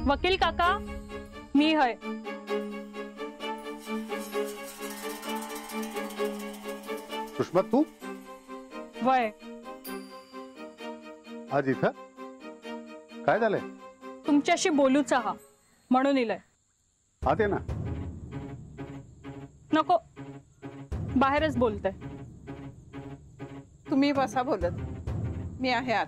वकील काका मी है। सुषमा तू वय आज इथं काय झालंय? तुमच्याशी बोलूच हा म्हणून इलय। आते ना नको बाहेरच बोलते। तुम्ही बसा बोलत, मी आहे आत।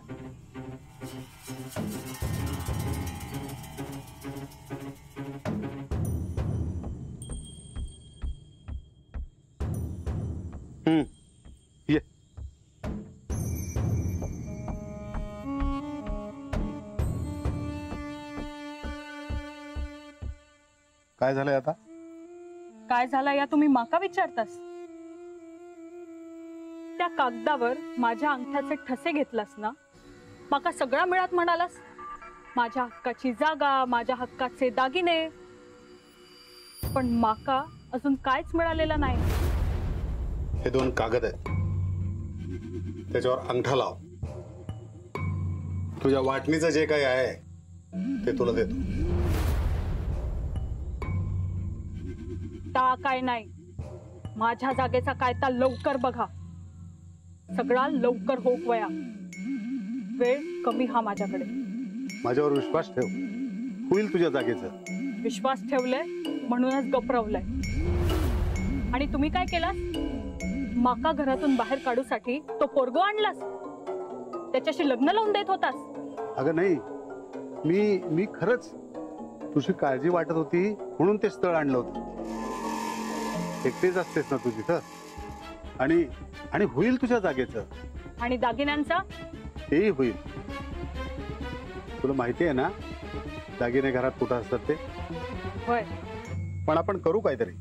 ये काय झालंय आता? काय झालं या तुम्ही माका विचारतास? त्या कागदावर माझ्या अंगठ्याचे ठसे घेतलास ना, माका सगळा मिळत म्हणालास। माझ्या हक्काची जागा, माझ्या हक्काचे दागिने, पण माका अजून काहीच मिळालेलं नाही। हे दोन कागद आहेत, त्याच्यावर अंगठा लाव। तुझ्या वाटणीचं जे काही आहे ते तुला देतो। ता काय नाही, माझ्या जागेचा कायदा लवकर बघा। सगळा लवकर होक वया, वेळ कमी हा माझ्याकडे। माझ्यावर विश्वास ठेव, होईल तुझ्या जागेचं। विश्वास ठेवलाय म्हणूनच गपरवलंय। आणि तुम्ही काय केलास? माका घरातून बाहेर काढूसाठी तो पोरगो आणलास, त्याच्याशी लग्न लावून देत होतास। अगं नाही, मी खरंच तुझी काळजी वाटत होती म्हणून ते स्थळ आणलं होतं। एकटेच असतेस ना तू तिथं, आणि होईल तुझ्या जागेचं। आणि दागिन्यांचा? तेही होईल। तुला माहिती आहे ना दागिने घरात कुठं असतात ते? होय, पण आपण करू काहीतरी।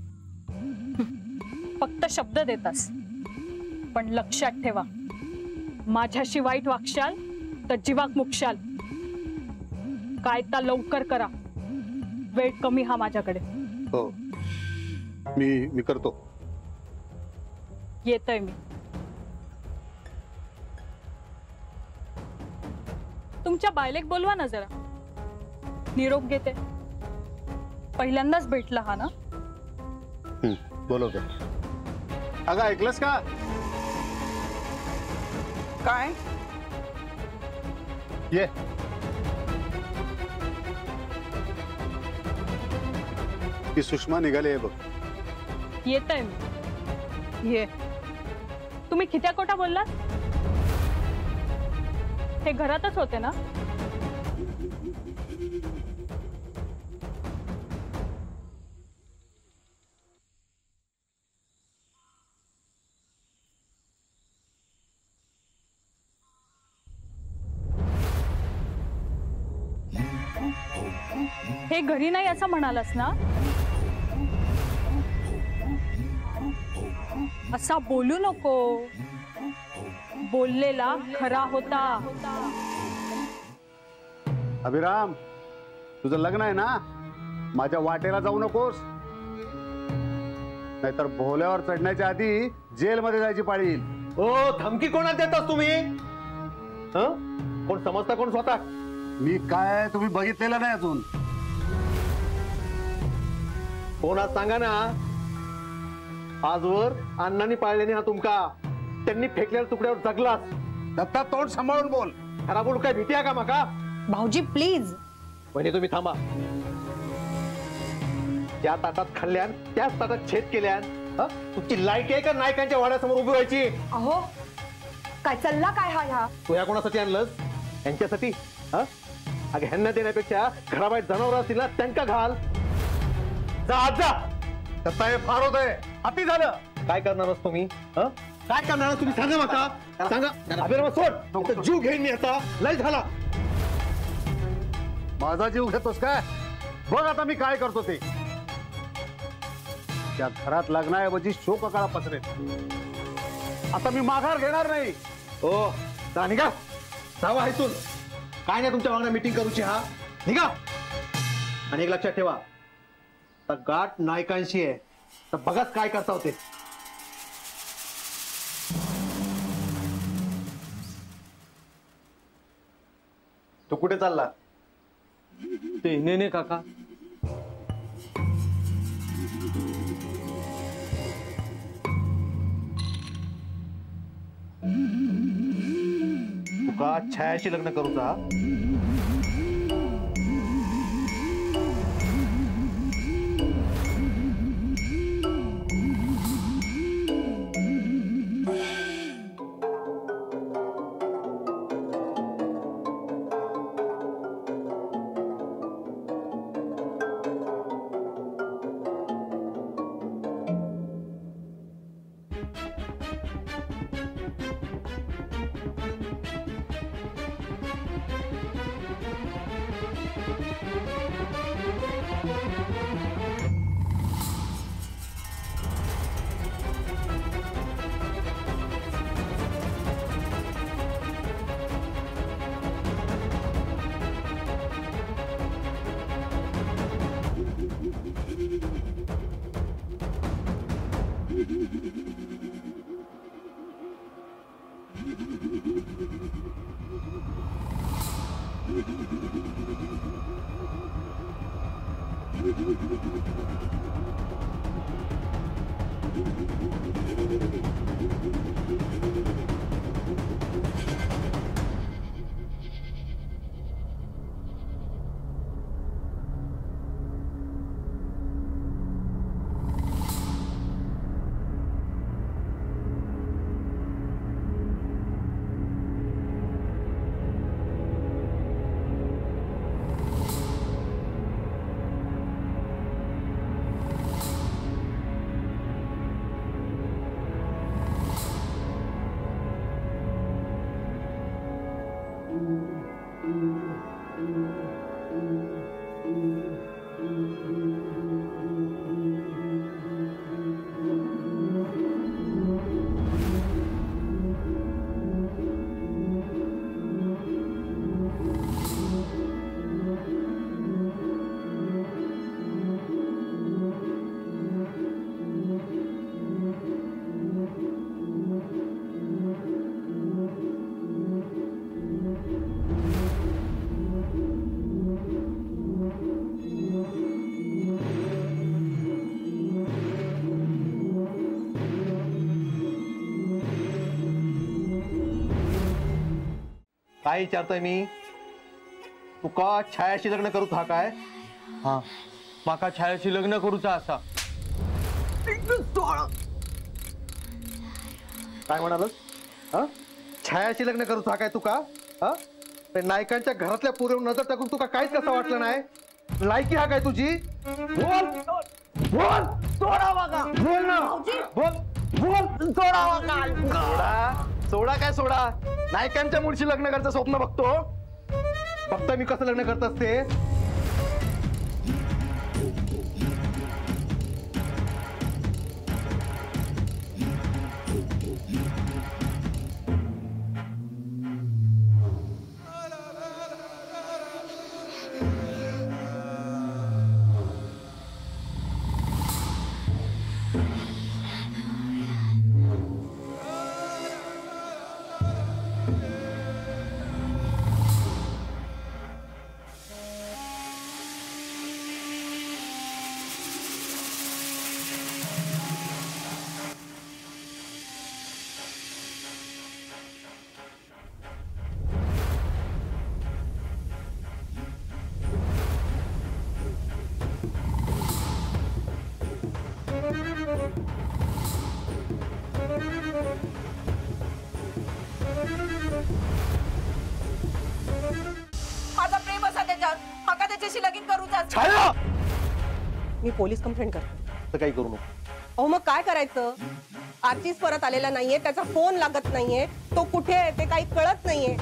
फक्त शब्द देतास, पण लक्षात ठेवा, माझ्याशी वाईट वागशाल तर जीवाक मुकशाल। कायदा लवकर करा, वेळ कमी हा माझ्याकडे। हो, मी करतो। येतोय मी। तुमच्या बायलेक बोलवा ना जरा, निरोप घेते। पहिल्यांदाच भेटला हा ना? बोलवतो। अगं ऐकलंस का? काय? ये ती सुषमा निघाली आहे बघ। येतोय मी। ये तुम्ही कित्या कोटा बोललात? हे घरातच होते ना? हे घरी नाही असं म्हणालास ना? असा बोलू नको, बोललेला खरा होता। अभिराम, तुझं लग्न आहे ना, माझ्या वाटेला जाऊ नकोस, नाहीतर भोल्यावर चढण्याच्या आधी जेलमध्ये जायची पाळी येईल। ओ धमकी कोणाला देतास तुम्ही? कोण समजता कोण स्वतः? मी काय तुम्ही बघितलेलं नाही अजून। कोणाला सांगा ना, आजवर अण्णांनी पाळल्याने हा तुमका, त्यांनी फेकलेल्या तुकड्यावर जगलास। दत्ता तोंड सांभाळून बोल। खरा बोल, काय भीती आहे का माका? भाऊजी प्लीज। म्हणजे तुम्ही थांबा। ज्या ताटात खाल्ल्यान त्याच ताटात छेद केल्यान तुमची लायकी आहे का नायकांच्या वाड्यासमोर उभी व्हायची? अहो काय चालला काय हा ह्या? तू ह्या कोणासाठी आणलंस? यांच्यासाठी? अगं ह्यांना देण्यापेक्षा घराबाहेर जनावर असतील ना त्यांना घाल। जा आज जा। दत्ता हे फार होत आहे, अति झालं। काय करणार तुम्ही? काय करणार तुम्ही सांगा माका, सांगा। अभिराम सोड, जीव घेईन मी आता, लय झाला। माझा जीव घेतोस काय? बघ आता मी काय करतो ते। त्या घरात लग्नाऐवजी शोककळा पसरेल। आता मी माघार घेणार नाही। ओ जा निघा, जावा इथून। काय नाही तुमच्या मागण्या मीटिंग करूची, हा निघा। आणि एक लक्षात ठेवा, तर गाठ नायकांशी आहे, तर बघाच काय करता होते। तू कुठे चालला? ते नेने काका तुका छायाशी लग्न करूचा? काय विचारतोय मी? तुका छायाशी लग्न करूच हा काय? हा माका छायाशी लग्न करूचा असा. काय म्हणालस? हा छायाशी लग्न करूच हा काय तुका? हा ते नायकांच्या घरातल्या पोरीवर नजर टाकून तुका काहीच कसं वाटलं नाही? लायकी हा काय तुझी? बोल बोल सोडा बघा बोल ना बोल बोल सोडा बघा सोडा सोडा काय सोडा? नायकांच्या मुळशी लग्न करायचं स्वप्न बघतो. फक्त मी कसं लग्न करत असते? माझा प्रेम असा त्याच्यावर मका त्याच्याशी लगीन करूचा. छाया मी पोलीस कंप्लेंट करते. तर काही करू नको. अहो मग काय करायचं? आर्चीच परत आलेला नाहीये, त्याचा फोन लागत नाहीये, तो कुठे आहे ते काही कळत नाहीये.